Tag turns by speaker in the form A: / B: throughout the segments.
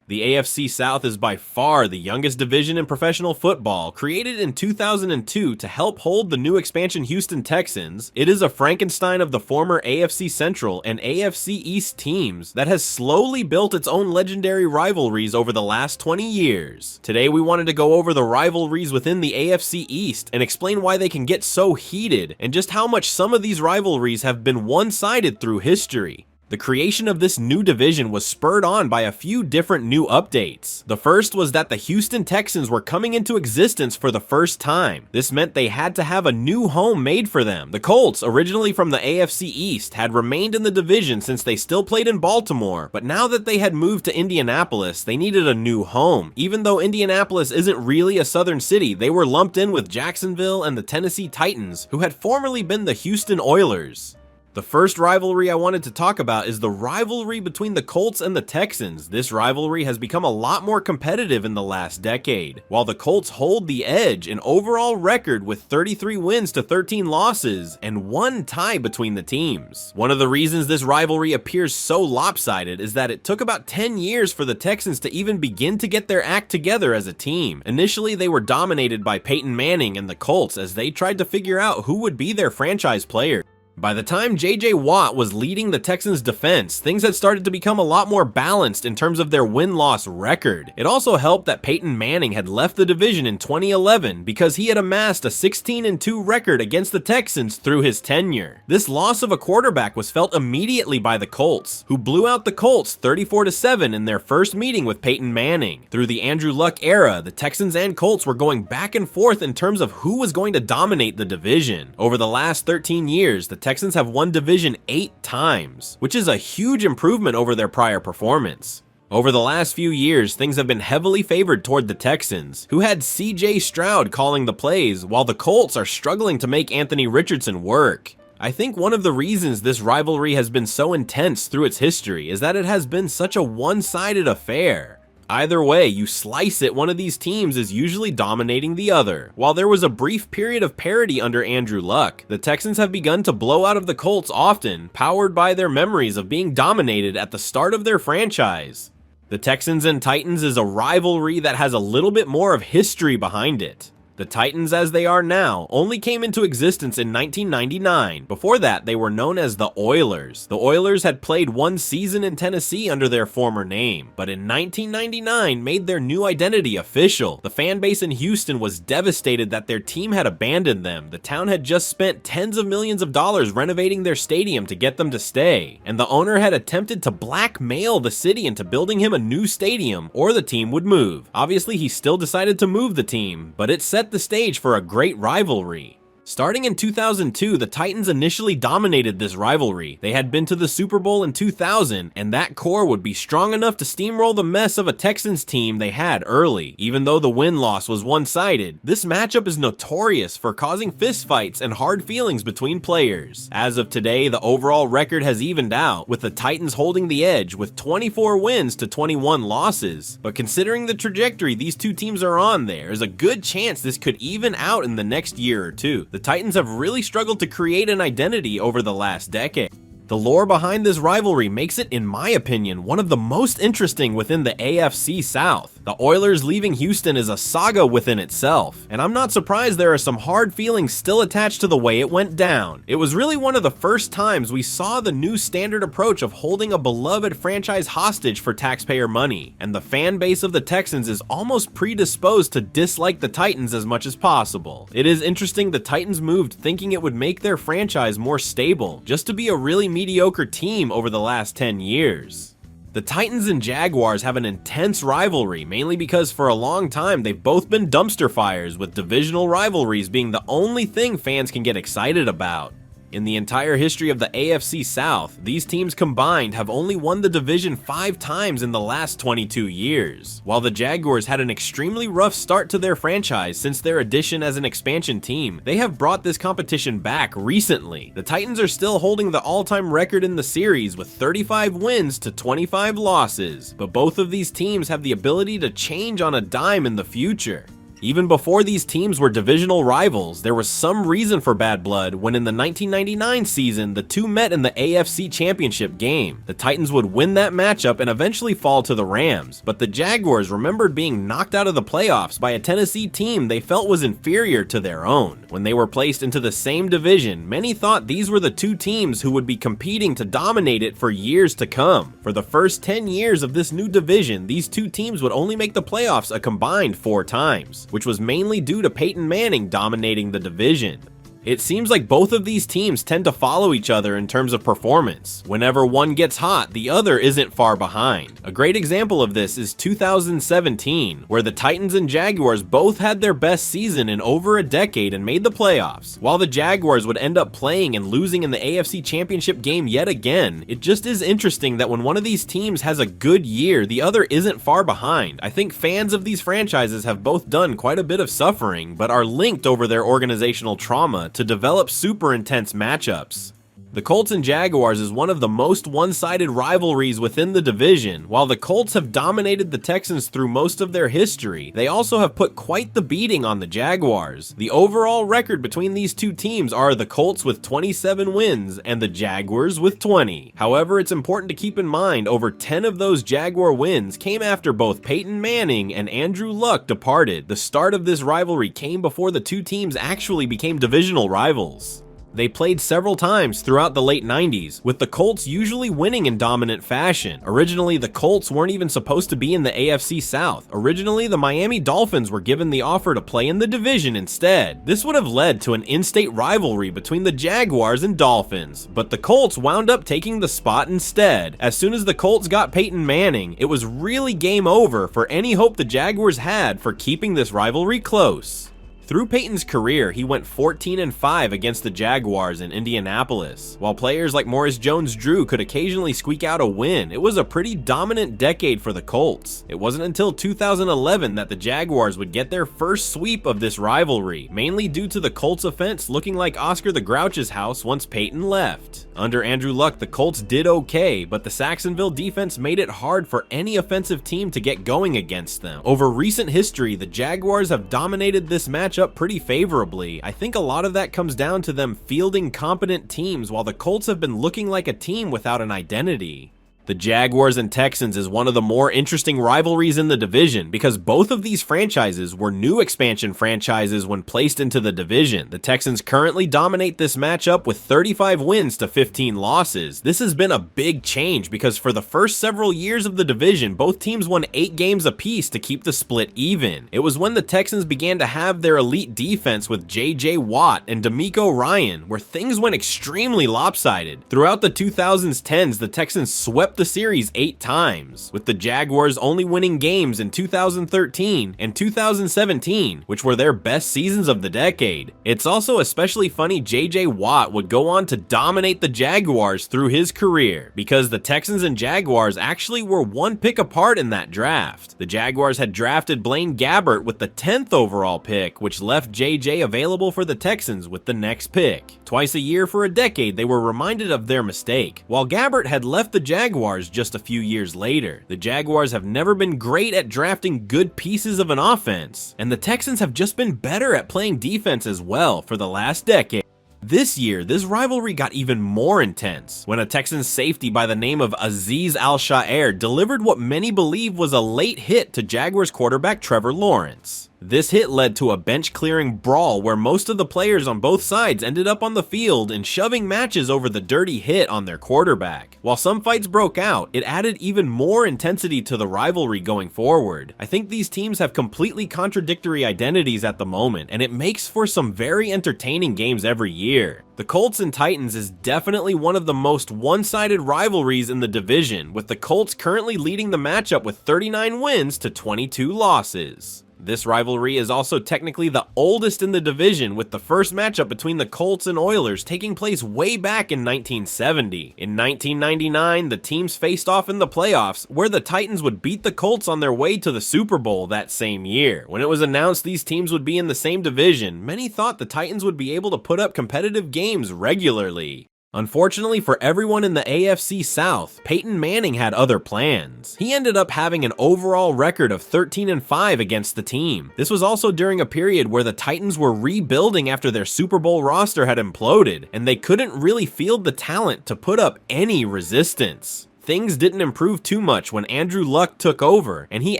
A: The AFC South is by far the youngest division in professional football, created in 2002 to help hold the new expansion Houston Texans. It is a Frankenstein of the former AFC Central and AFC East teams that has slowly built its own legendary rivalries over the last 20 years. Today we wanted to go over the rivalries within the AFC East and explain why they can get so heated and just how much some of these rivalries have been one-sided through history. The creation of this new division was spurred on by a few different new updates. The first was that the Houston Texans were coming into existence for the first time. This meant they had to have a new home made for them. The Colts, originally from the AFC East, had remained in the division since they still played in Baltimore, but now that they had moved to Indianapolis, they needed a new home. Even though Indianapolis isn't really a southern city, they were lumped in with Jacksonville and the Tennessee Titans, who had formerly been the Houston Oilers. The first rivalry I wanted to talk about is the rivalry between the Colts and the Texans. This rivalry has become a lot more competitive in the last decade. While the Colts hold the edge in overall record with 33 wins to 13 losses and one tie between the teams. One of the reasons this rivalry appears so lopsided is that it took about 10 years for the Texans to even begin to get their act together as a team. Initially, they were dominated by Peyton Manning and the Colts as they tried to figure out who would be their franchise player. By the time J.J. Watt was leading the Texans' defense, things had started to become a lot more balanced in terms of their win-loss record. It also helped that Peyton Manning had left the division in 2011 because he had amassed a 16-2 record against the Texans through his tenure. This loss of a quarterback was felt immediately by the Colts, who blew out the Colts 34-7 in their first meeting with Peyton Manning. Through the Andrew Luck era, the Texans and Colts were going back and forth in terms of who was going to dominate the division. Over the last 13 years, the Texans have won division 8 times, which is a huge improvement over their prior performance. Over the last few years, things have been heavily favored toward the Texans, who had C.J. Stroud calling the plays, while the Colts are struggling to make Anthony Richardson work. I think one of the reasons this rivalry has been so intense through its history is that it has been such a one-sided affair. Either way you slice it, one of these teams is usually dominating the other. While there was a brief period of parity under Andrew Luck, the Texans have begun to blow out of the Colts often, powered by their memories of being dominated at the start of their franchise. The Texans and Titans is a rivalry that has a little bit more of history behind it. The Titans, as they are now, only came into existence in 1999. Before that, they were known as the Oilers. The Oilers had played one season in Tennessee under their former name, but in 1999 made their new identity official. The fan base in Houston was devastated that their team had abandoned them. The town had just spent tens of millions of dollars renovating their stadium to get them to stay, and the owner had attempted to blackmail the city into building him a new stadium, or the team would move. Obviously, he still decided to move the team, but it set the stage for a great rivalry. Starting in 2002, the Titans initially dominated this rivalry. They had been to the Super Bowl in 2000, and that core would be strong enough to steamroll the mess of a Texans team they had early. Even though the win-loss was one-sided, this matchup is notorious for causing fistfights and hard feelings between players. As of today, the overall record has evened out, with the Titans holding the edge with 24 wins to 21 losses. But considering the trajectory these two teams are on, there is a good chance this could even out in the next year or two. The Titans have really struggled to create an identity over the last decade. The lore behind this rivalry makes it, in my opinion, one of the most interesting within the AFC South. The Oilers leaving Houston is a saga within itself, and I'm not surprised there are some hard feelings still attached to the way it went down. It was really one of the first times we saw the new standard approach of holding a beloved franchise hostage for taxpayer money, and the fan base of the Texans is almost predisposed to dislike the Titans as much as possible. It is interesting the Titans moved thinking it would make their franchise more stable, just to be a really mediocre team over the last 10 years. The Titans and Jaguars have an intense rivalry, mainly because for a long time they've both been dumpster fires, with divisional rivalries being the only thing fans can get excited about. In the entire history of the AFC South, these teams combined have only won the division 5 times in the last 22 years. While the Jaguars had an extremely rough start to their franchise since their addition as an expansion team, they have brought this competition back recently. The Titans are still holding the all-time record in the series with 35 wins to 25 losses, but both of these teams have the ability to change on a dime in the future. Even before these teams were divisional rivals, there was some reason for bad blood when in the 1999 season, the two met in the AFC Championship game. The Titans would win that matchup and eventually fall to the Rams, but the Jaguars remembered being knocked out of the playoffs by a Tennessee team they felt was inferior to their own. When they were placed into the same division, many thought these were the two teams who would be competing to dominate it for years to come. For the first 10 years of this new division, these two teams would only make the playoffs a combined 4 times, which was mainly due to Peyton Manning dominating the division. It seems like both of these teams tend to follow each other in terms of performance. Whenever one gets hot, the other isn't far behind. A great example of this is 2017, where the Titans and Jaguars both had their best season in over a decade and made the playoffs. While the Jaguars would end up playing and losing in the AFC Championship game yet again, it just is interesting that when one of these teams has a good year, the other isn't far behind. I think fans of these franchises have both done quite a bit of suffering, but are linked over their organizational trauma to develop super intense matchups. The Colts and Jaguars is one of the most one-sided rivalries within the division. While the Colts have dominated the Texans through most of their history, they also have put quite the beating on the Jaguars. The overall record between these two teams are the Colts with 27 wins and the Jaguars with 20. However, it's important to keep in mind over 10 of those Jaguar wins came after both Peyton Manning and Andrew Luck departed. The start of this rivalry came before the two teams actually became divisional rivals. They played several times throughout the late 90s, with the Colts usually winning in dominant fashion. Originally, the Colts weren't even supposed to be in the AFC South. Originally, the Miami Dolphins were given the offer to play in the division instead. This would have led to an in-state rivalry between the Jaguars and Dolphins, but the Colts wound up taking the spot instead. As soon as the Colts got Peyton Manning, it was really game over for any hope the Jaguars had for keeping this rivalry close. Through Peyton's career, he went 14-5 against the Jaguars in Indianapolis. While players like Morris Jones-Drew could occasionally squeak out a win, it was a pretty dominant decade for the Colts. It wasn't until 2011 that the Jaguars would get their first sweep of this rivalry, mainly due to the Colts offense looking like Oscar the Grouch's house once Peyton left. Under Andrew Luck, the Colts did okay, but the Jacksonville defense made it hard for any offensive team to get going against them. Over recent history, the Jaguars have dominated this match up pretty favorably. I think a lot of that comes down to them fielding competent teams while the Colts have been looking like a team without an identity. The Jaguars and Texans is one of the more interesting rivalries in the division because both of these franchises were new expansion franchises when placed into the division. The Texans currently dominate this matchup with 35 wins to 15 losses. This has been a big change because for the first several years of the division, both teams won 8 games apiece to keep the split even. It was when the Texans began to have their elite defense with J.J. Watt and DeMeco Ryan where things went extremely lopsided. Throughout the 2010s, the Texans swept the series 8 times, with the Jaguars only winning games in 2013 and 2017, which were their best seasons of the decade. It's also especially funny J.J. Watt would go on to dominate the Jaguars through his career, because the Texans and Jaguars actually were 1 pick apart in that draft. The Jaguars had drafted Blaine Gabbert with the 10th overall pick, which left J.J. available for the Texans with the next pick. Twice a year for a decade, they were reminded of their mistake. While Gabbert had left the Jaguars just a few years later, the Jaguars have never been great at drafting good pieces of an offense, and the Texans have just been better at playing defense as well for the last decade. This year, this rivalry got even more intense when a Texans safety by the name of Azeez Al-Shaair delivered what many believe was a late hit to Jaguars quarterback Trevor Lawrence. This hit led to a bench-clearing brawl where most of the players on both sides ended up on the field and shoving matches over the dirty hit on their quarterback. While some fights broke out, it added even more intensity to the rivalry going forward. I think these teams have completely contradictory identities at the moment, and it makes for some very entertaining games every year. The Colts and Titans is definitely one of the most one-sided rivalries in the division, with the Colts currently leading the matchup with 39 wins to 22 losses. This rivalry is also technically the oldest in the division, with the first matchup between the Colts and Oilers taking place way back in 1970. In 1999, the teams faced off in the playoffs, where the Titans would beat the Colts on their way to the Super Bowl that same year. When it was announced these teams would be in the same division, many thought the Titans would be able to put up competitive games regularly. Unfortunately for everyone in the AFC South, Peyton Manning had other plans. He ended up having an overall record of 13-5 against the team. This was also during a period where the Titans were rebuilding after their Super Bowl roster had imploded, and they couldn't really field the talent to put up any resistance. Things didn't improve too much when Andrew Luck took over, and he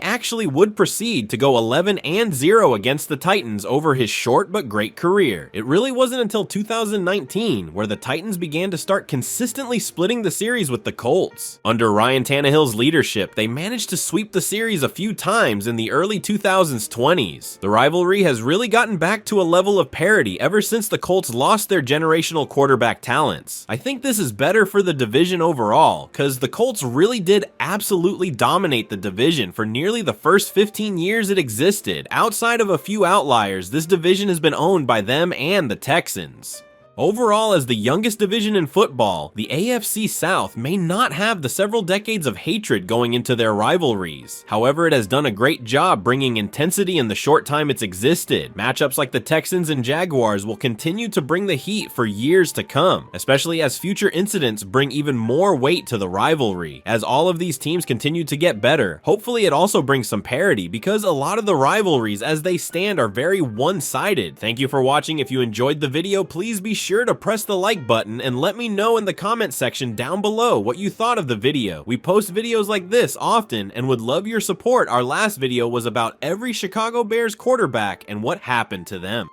A: actually would proceed to go 11-0 against the Titans over his short but great career. It really wasn't until 2019 where the Titans began to start consistently splitting the series with the Colts. Under Ryan Tannehill's leadership, they managed to sweep the series a few times in the early 2020s. The rivalry has really gotten back to a level of parity ever since the Colts lost their generational quarterback talents. I think this is better for the division overall, cause the Colts really did absolutely dominate the division for nearly the first 15 years it existed. Outside of a few outliers, this division has been owned by them and the Texans. Overall, as the youngest division in football, the AFC South may not have the several decades of hatred going into their rivalries. However, it has done a great job bringing intensity in the short time it's existed. Matchups like the Texans and Jaguars will continue to bring the heat for years to come, especially as future incidents bring even more weight to the rivalry. As all of these teams continue to get better, hopefully it also brings some parity, because a lot of the rivalries as they stand are very one-sided. Thank you for watching. If you enjoyed the video, please be sure to press the like button and let me know in the comment section down below what you thought of the video. We post videos like this often and would love your support. Our last video was about every Chicago Bears quarterback and what happened to them.